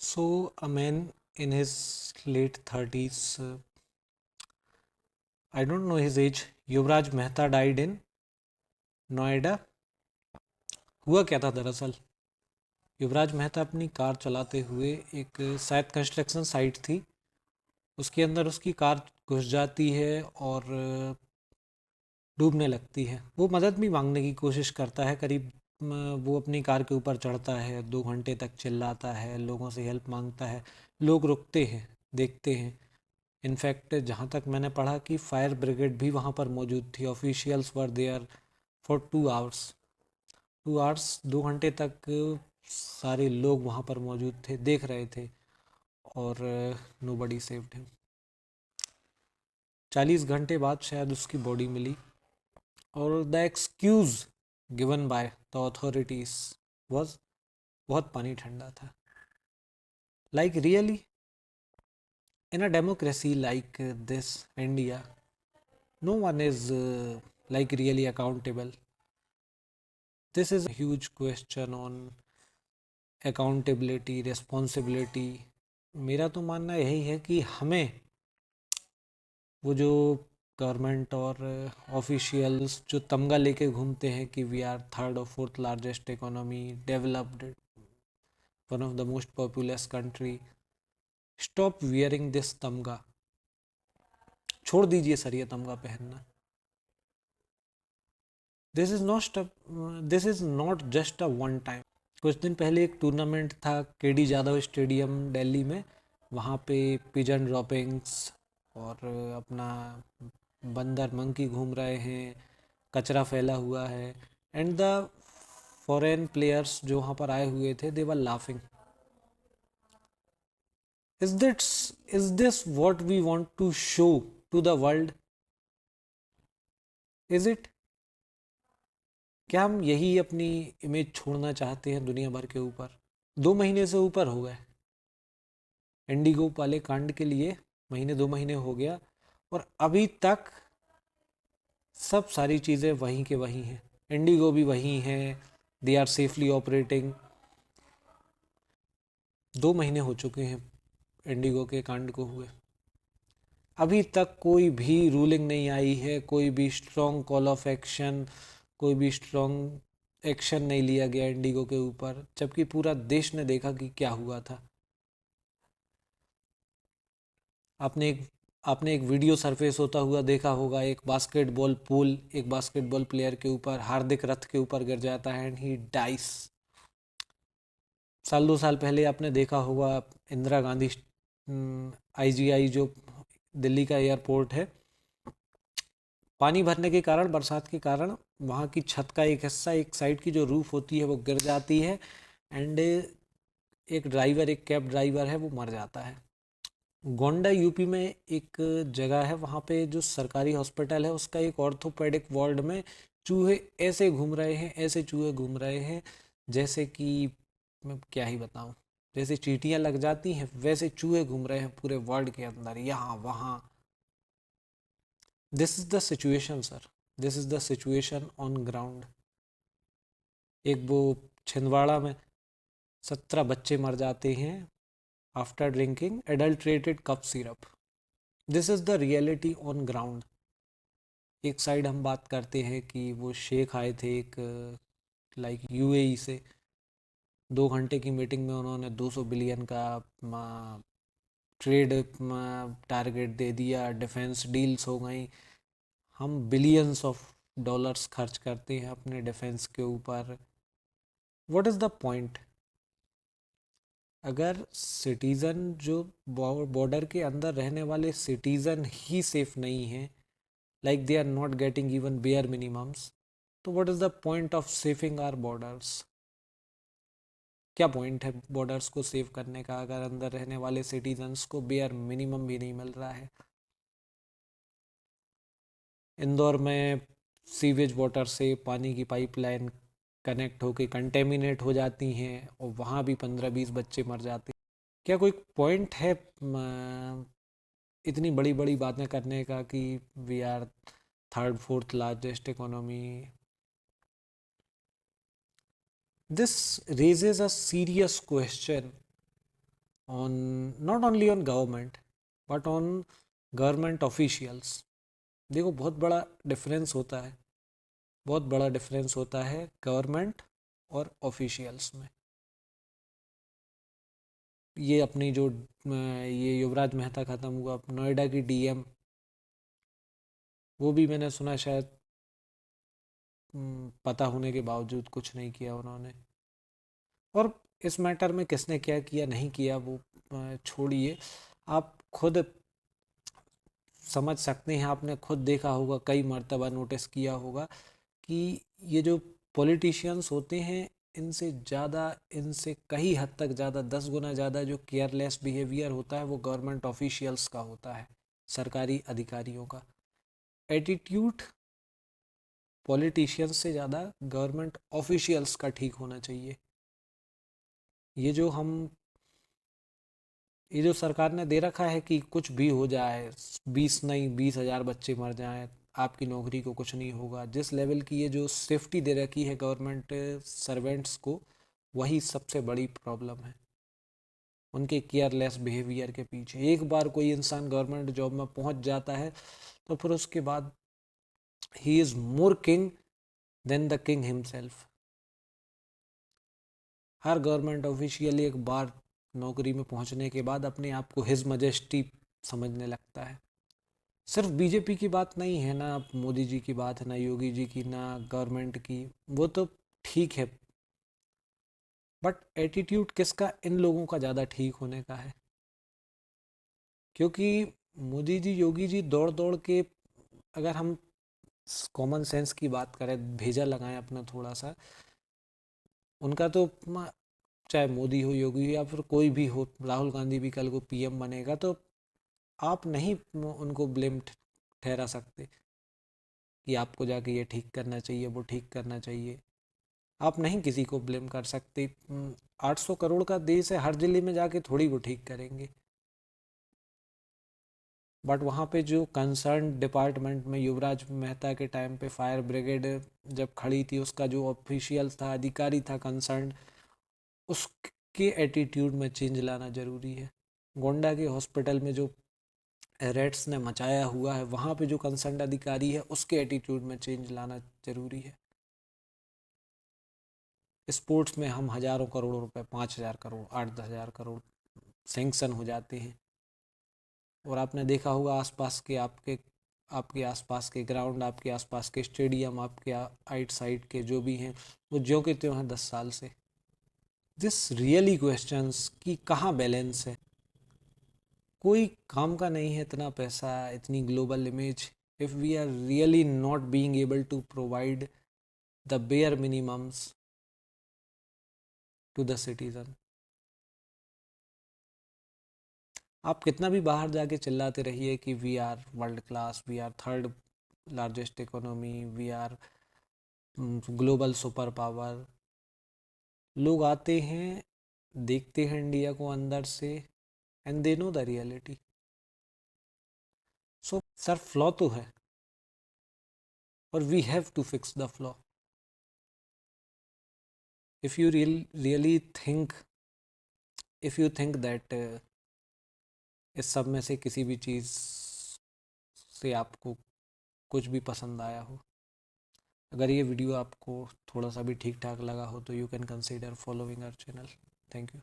So, a man in his late 30s, I don't know his age, Yuvraj Mehta died in Noida. हुआ क्या था दरअसल, युवराज मेहता अपनी कार चलाते हुए एक शायद कंस्ट्रक्शन साइट थी, उसके अंदर उसकी कार घुस जाती है और डूबने लगती है. वो मदद भी मांगने की कोशिश करता है. करीब वो अपनी कार के ऊपर चढ़ता है, 2 घंटे तक चिल्लाता है, लोगों से हेल्प मांगता है. लोग रुकते हैं, देखते हैं. इनफैक्ट जहाँ तक मैंने पढ़ा कि फायर ब्रिगेड भी वहाँ पर मौजूद थी. Officials were there for 2 hours. 2 hours, 2 घंटे तक सारे लोग वहाँ पर मौजूद थे, देख रहे थे. और नो बडी सेव्ड हिम. 40 घंटे बाद शायद उसकी बॉडी मिली. और the excuse given by the authorities was, बहुत पानी ठंडा था. Like really, in a democracy like this India, no one is like really accountable. This is a huge question on accountability, responsibility. मेरा तो मानना यही है कि हमें वो जो गवर्नमेंट और ऑफिशियल्स जो तमगा लेके घूमते हैं कि वी आर थर्ड और fourth largest economy, developed, one of the most populous country, stop wearing this तमगा. छोड़ दीजिए सर ये तमगा पहनना. This is not this is not just a one time. कुछ दिन पहले एक टूर्नामेंट था केडी जादव स्टेडियम दिल्ली में. वहाँ पे पिजन ड्रॉपिंग्स और अपना बंदर मंकी घूम रहे हैं, कचरा फैला हुआ है. एंड द फॉरेन प्लेयर्स जो वहाँ पर आए हुए थे, they were laughing. Is this what we want to show to the world? Is it? क्या हम यही अपनी इमेज छोड़ना चाहते हैं दुनिया भर के ऊपर? 2 महीने से ऊपर हो गए इंडिगो वाले कांड के लिए. महीने 2 महीने हो गया और अभी तक सब सारी चीज़ें वहीं के वहीं हैं. इंडिगो भी वहीं है, दे आर सेफली ऑपरेटिंग. 2 महीने हो चुके हैं इंडिगो के कांड को हुए. अभी तक कोई भी रूलिंग नहीं आई है, कोई भी स्ट्रॉन्ग कॉल ऑफ एक्शन, कोई भी स्ट्रॉन्ग एक्शन नहीं लिया गया इंडिगो के ऊपर, जबकि पूरा देश ने देखा कि क्या हुआ था. आपने एक आपने एक वीडियो सरफेस होता हुआ देखा होगा, एक बास्केटबॉल पूल एक बास्केटबॉल प्लेयर के ऊपर, हार्दिक रथ के ऊपर गिर जाता है एंड ही डाइस. 1-2 साल पहले आपने देखा होगा इंदिरा गांधी आईजीआई जो दिल्ली का एयरपोर्ट है, पानी भरने के कारण, बरसात के कारण वहाँ की छत का एक हिस्सा, एक साइड की जो रूफ होती है वो गिर जाती है. एंड एक ड्राइवर, एक कैब ड्राइवर है, वो मर जाता है. गोंडा यूपी में एक जगह है, वहाँ पे जो सरकारी हॉस्पिटल है उसका एक ऑर्थोपेडिक वार्ड में चूहे ऐसे घूम रहे हैं, ऐसे चूहे घूम रहे हैं जैसे कि मैं क्या ही बताऊं. जैसे चींटियां लग जाती हैं वैसे चूहे घूम रहे हैं पूरे वार्ड के अंदर, यहाँ वहाँ. This is the situation sir, this is the situation on ground. एक वो छिंदवाड़ा में 17 बच्चे मर जाते हैं after drinking adulterated cup syrup. This is the reality on ground. एक साइड हम बात करते हैं कि वो शेख आए थे एक लाइक यूएई से, 2 घंटे की मीटिंग में उन्होंने 200 बिलियन का ट्रेड टारगेट दे दिया, डिफेंस डील्स हो गई. हम बिलियंस ऑफ डॉलर्स खर्च करते हैं अपने डिफेंस के ऊपर. What is the point? अगर सिटीज़न जो बॉर्डर के अंदर रहने वाले सिटीज़न ही सेफ नहीं हैं, like they are not getting even bare minimums, तो what is the point of saving our borders? क्या पॉइंट है बॉर्डर्स को सेव करने का अगर अंदर रहने वाले सिटीजन्स को बेयर मिनिमम भी नहीं मिल रहा है? इंदौर में सीवेज वाटर से पानी की पाइपलाइन कनेक्ट होके कंटेमिनेट हो जाती हैं और वहाँ भी 15-20 बच्चे मर जाते हैं. क्या कोई पॉइंट है इतनी बड़ी बड़ी बातें करने का कि we are third fourth largest economy? This raises a serious question on not only on government but on government officials. देखो बहुत बड़ा डिफरेंस होता है, बहुत बड़ा डिफरेंस होता है गवर्नमेंट और ऑफिशियल्स में। ये अपनी जो ये युवराज मेहता ख़त्म हुआ, नोएडा की डीएम, वो भी मैंने सुना शायद पता होने के बावजूद कुछ नहीं किया उन्होंने। और इस मैटर में किसने क्या किया नहीं किया वो छोड़िए, आप खुद समझ सकते हैं, आपने खुद देखा होगा, कई मर्तबा नोटिस किया होगा कि ये जो पॉलिटिशियंस होते हैं, इनसे ज़्यादा, इनसे कई हद तक ज़्यादा, 10 गुना ज़्यादा जो केयरलेस बिहेवियर होता है वो गवर्नमेंट ऑफिशियल्स का होता है, सरकारी अधिकारियों का। एटीट्यूड पॉलिटिशियंस से ज़्यादा गवर्नमेंट ऑफिशियल्स का ठीक होना चाहिए। ये जो हम ये जो सरकार ने दे रखा है कि कुछ भी हो जाए, 20 नहीं 20,000 बच्चे मर जाएं, आपकी नौकरी को कुछ नहीं होगा, जिस लेवल की ये जो सेफ्टी दे रखी है गवर्नमेंट सर्वेंट्स को, वही सबसे बड़ी प्रॉब्लम है उनके केयरलेस बिहेवियर के पीछे। एक बार कोई इंसान गवर्नमेंट जॉब में पहुंच जाता है तो फिर उसके बाद he is more king than the king himself. हर गवर्नमेंट ऑफिशियल एक बार नौकरी में पहुंचने के बाद अपने आप को हिज मजेस्टी समझने लगता है। सिर्फ बीजेपी की बात नहीं है ना, मोदी जी की बात है ना, योगी जी की ना, गवर्नमेंट की, वो तो ठीक है, बट एटीट्यूड किसका, इन लोगों का ज़्यादा ठीक होने का है। क्योंकि मोदी जी योगी जी दौड़ दौड़ के, अगर हम कॉमन सेंस की बात करें, भेजा लगाएं अपना थोड़ा सा, उनका तो चाहे मोदी हो, योगी हो, या फिर कोई भी हो, राहुल गांधी भी कल को पीएम बनेगा, तो आप नहीं उनको ब्लेम ठहरा सकते कि आपको जाके ये ठीक करना चाहिए, वो ठीक करना चाहिए। आप नहीं किसी को ब्लेम कर सकते। 800 करोड़ का देश है, हर जिले में जाके थोड़ी वो ठीक करेंगे। बट वहाँ पे जो कंसर्न डिपार्टमेंट में युवराज मेहता के टाइम पे फायर ब्रिगेड जब खड़ी थी, उसका जो ऑफिशियल था, अधिकारी था कंसर्न, उसके एटीट्यूड में चेंज लाना ज़रूरी है। गोंडा के हॉस्पिटल में जो रेट्स ने मचाया हुआ है, वहाँ पे जो कंसर्न अधिकारी है उसके एटीट्यूड में चेंज लाना ज़रूरी है। स्पोर्ट्स में हम हज़ारों करोड़ों रुपए, 5,000 करोड़, 8-10 हज़ार करोड़ सैंक्शन हो जाते हैं, और आपने देखा होगा आसपास के आपके आपके आसपास के ग्राउंड, आपके आसपास के स्टेडियम, आपके आइट साइड के जो भी हैं, वो ज्यों के त्यों हैं 10 साल से। दिस रियली क्वेश्चंस कि कहाँ बैलेंस है। कोई काम का नहीं है इतना पैसा, इतनी global image, if we are really not being able to provide the bare minimums to the citizen. आप कितना भी बाहर जाके चिल्लाते रहिए कि we are world class, we are third largest economy, we are global super power, लोग आते हैं, देखते हैं इंडिया को अंदर से, and they know the reality. So sir, flaw तो है, और we have to fix the flaw. If you really think, if you think that इस सब में से किसी भी चीज़ से आपको कुछ भी पसंद आया हो, अगर ये वीडियो आपको थोड़ा सा भी ठीक ठाक लगा हो, तो you can consider following our channel. Thank you.